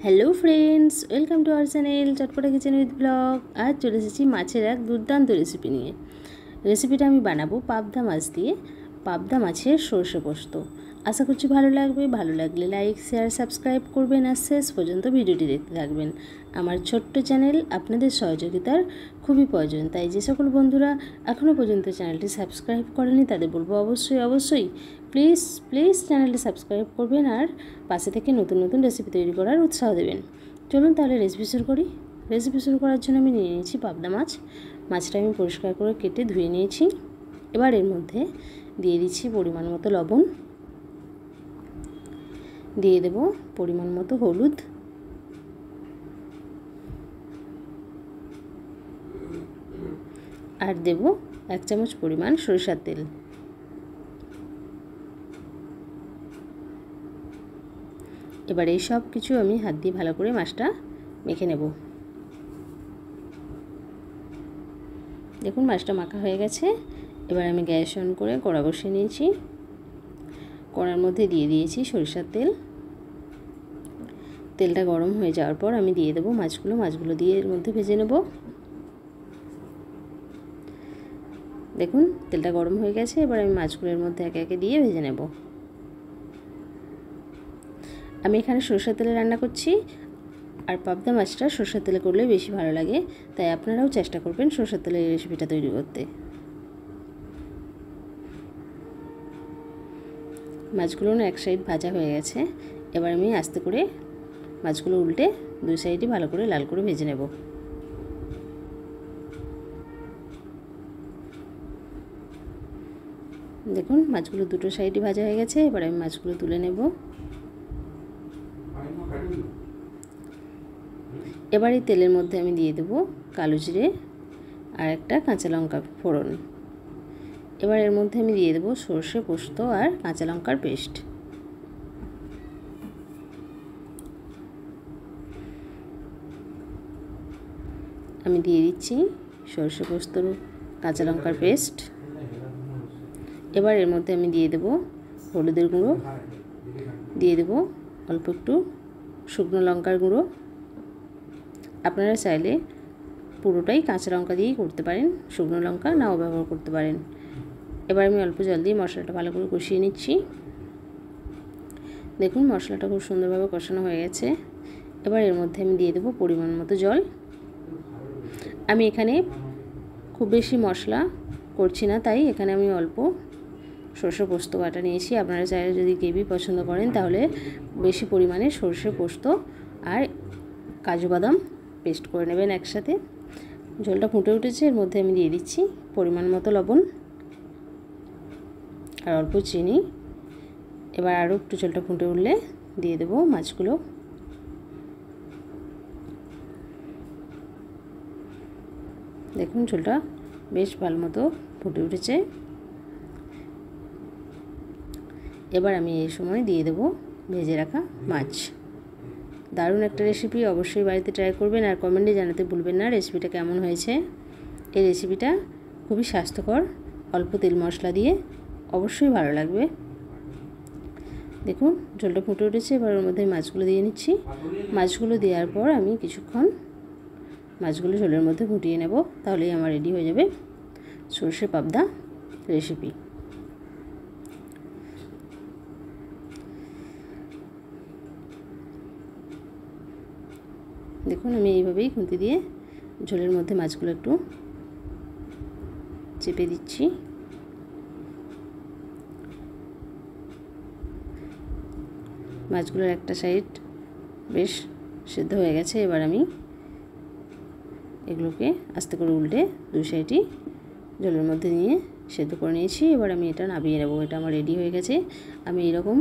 Hello friends, welcome to our channel Chatpata kitchen with blog. আজ চলে এসেছি মাছের এক দুর্দান্ত রেসিপি নিয়ে। রেসিপিটা আমি বানাবো পাবদা মাছ দিয়ে পাবদা মাছের সর্ষে পোস্ত। আশা করছি ভালো লাগবে। ভালো লাগলে লাইক, শেয়ার, সাবস্ক্রাইব করবেন আর শেষ পর্যন্ত ভিডিওটি দেখতে থাকবেন। আমার ছোট্ট চ্যানেল আপনাদের সহযোগিতার খুবই প্রয়োজন, তাই যে সকল বন্ধুরা এখনও পর্যন্ত চ্যানেলটি সাবস্ক্রাইব করেনি তাদের বলবো অবশ্যই প্লিজ চ্যানেলটি সাবস্ক্রাইব করবেন আর পাশে থেকে নতুন নতুন রেসিপি তৈরি করার উৎসাহ দেবেন। চলুন তাহলে রেসিপি শুরু করি। রেসিপি শুরু করার জন্য আমি নিয়ে নিয়েছি পাবদা মাছ। মাছটা আমি পরিষ্কার করে কেটে ধুয়ে নিয়েছি। এবার এর মধ্যে দিয়ে দিচ্ছি পরিমাণ মতো লবণ, দিয়ে দেব পরিমাণ মতো হলুদ, আর দেব 1 চামচ পরিমাণ সরিষার তেল। এবার এই সব কিছু আমি হাত দিয়ে ভালো করে মাছটা মেখে নেব। দেখুন মাছটা মাখা হয়ে গেছে। এবার আমি গ্যাস অন করে কড়া বসিয়ে নিয়েছি। কড়ার মধ্যে দিয়ে দিয়েছি সরিষার তেল। তেলটা গরম হয়ে যাওয়ার পর আমি দিয়ে দেবো মাছগুলো দিয়ে এর মধ্যে ভেজে নেব। দেখুন তেলটা গরম হয়ে গেছে। এবার আমি মাছগুলোর মধ্যে একে একে দিয়ে ভেজে নেব। আমি এখানে সরষের তেলে রান্না করছি, আর পাবদা মাছটা সরষের তেলে করলে বেশি ভালো লাগে, তাই আপনারাও চেষ্টা করবেন সরষের তেলে এই রেসিপিটা তৈরি করতে। মাছগুলো এক সাইড ভাজা হয়ে গেছে। এবার আমি আস্তে করে মাছগুলো উল্টে দুই সাইডই ভালো করে লাল করে ভেজে নেব। দেখুন মাছগুলো দুটো সাইডই ভাজা হয়ে গেছে। এবার আমি মাছগুলো তুলে নেব। এবার এই তেলের মধ্যে আমি দিয়ে দেব কালো জিরে আর একটা কাঁচা লঙ্কা ফোড়ন। এবার এর মধ্যে আমি দিয়ে দেব সর্ষে পোস্ত আর কাঁচা লঙ্কার পেস্ট। আমি দিয়ে দিচ্ছি সর্ষে পোস্তর কাঁচা লঙ্কার পেস্ট। এবার এর মধ্যে আমি দিয়ে দেব হলুদের গুঁড়ো, দিয়ে দেব অল্প একটু শুকনো লঙ্কার গুঁড়ো। আপনারা চাইলে পুরোটাই কাঁচা লঙ্কা দিয়েই করতে পারেন, শুকনো লঙ্কা নাও ব্যবহার করতে পারেন। এবার আমি অল্প জল দিয়ে মশলাটা ভালো করে কষিয়ে নিচ্ছি। দেখুন মশলাটা খুব সুন্দরভাবে কষানো হয়ে গেছে। এবার এর মধ্যে আমি দিয়ে দেবো পরিমাণ মতো জল। আমি এখানে খুব বেশি মশলা করছি না, তাই এখানে আমি অল্প সর্ষে পোস্ত বাটা নিয়েছি। আপনারা চাইলে যদি গ্রেভি পছন্দ করেন তাহলে বেশি পরিমাণে সর্ষে পোস্ত আর কাজু বাদাম পেস্ট করে নেবেন একসাথে। ঝোলটা ফুটে উঠেছে। এর মধ্যে আমি দিয়ে দিচ্ছি পরিমাণ মতো লবণ আর অল্প চিনি। এবার আরও একটু ঝোলটা ফুটে উঠলে দিয়ে দেবো মাছগুলো। দেখুন ঝোলটা বেশ ভালো মতো ফুটে উঠেছে। এবার আমি এই সময় দিয়ে দেবো ভেজে রাখা মাছ। দারুণ একটা রেসিপি, অবশ্যই বাড়িতে ট্রাই করবেন আর কমেন্টে জানাতে ভুলবেন না রেসিপিটা কেমন হয়েছে। এই রেসিপিটা খুবই স্বাস্থ্যকর, অল্প তেল মশলা দিয়ে অবশ্যই ভালো লাগবে। দেখুন ঝোলটা ফুটে উঠেছে। এবার ওর মধ্যে মাছগুলো দিয়ে নিচ্ছি। মাছগুলো দেওয়ার পর আমি কিছুক্ষণ মাছগুলো ঝোলের মধ্যে ফুটিয়ে নেব, তাহলেই আমার রেডি হয়ে যাবে সর্ষে পাবদা রেসিপি। দেখুন আমি এইভাবেই খুন্তি দিয়ে ঝোলের মধ্যে মাছগুলো একটু চেপে দিচ্ছি। মাছগুলোর একটা সাইড বেশ সেদ্ধ হয়ে গেছে। এবার আমি এগুলোকে আস্তে করে উল্টে দুই সাইডই ঝোলের মধ্যে নিয়ে সেদ্ধ করে নিয়েছি। এবার আমি এটা নামিয়ে নেব। এটা আমার রেডি হয়ে গেছে। আমি এরকম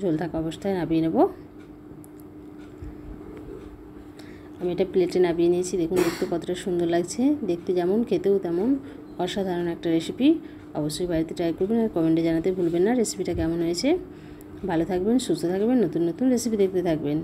ঝোল থাকা অবস্থায় নামিয়ে নেব। আমি এটা প্লেটে নামিয়ে নিয়েছি। দেখুন দেখতে কতটা সুন্দর লাগছে, দেখতে যেমন খেতেও তেমন অসাধারণ একটা রেসিপি। অবশ্যই বাড়িতে ট্রাই করবেন আর কমেন্টে জানাতে ভুলবেন না রেসিপিটা কেমন হয়েছে। ভালো থাকবেন, সুস্থ থাকবেন, নতুন নতুন রেসিপি দেখতে থাকবেন।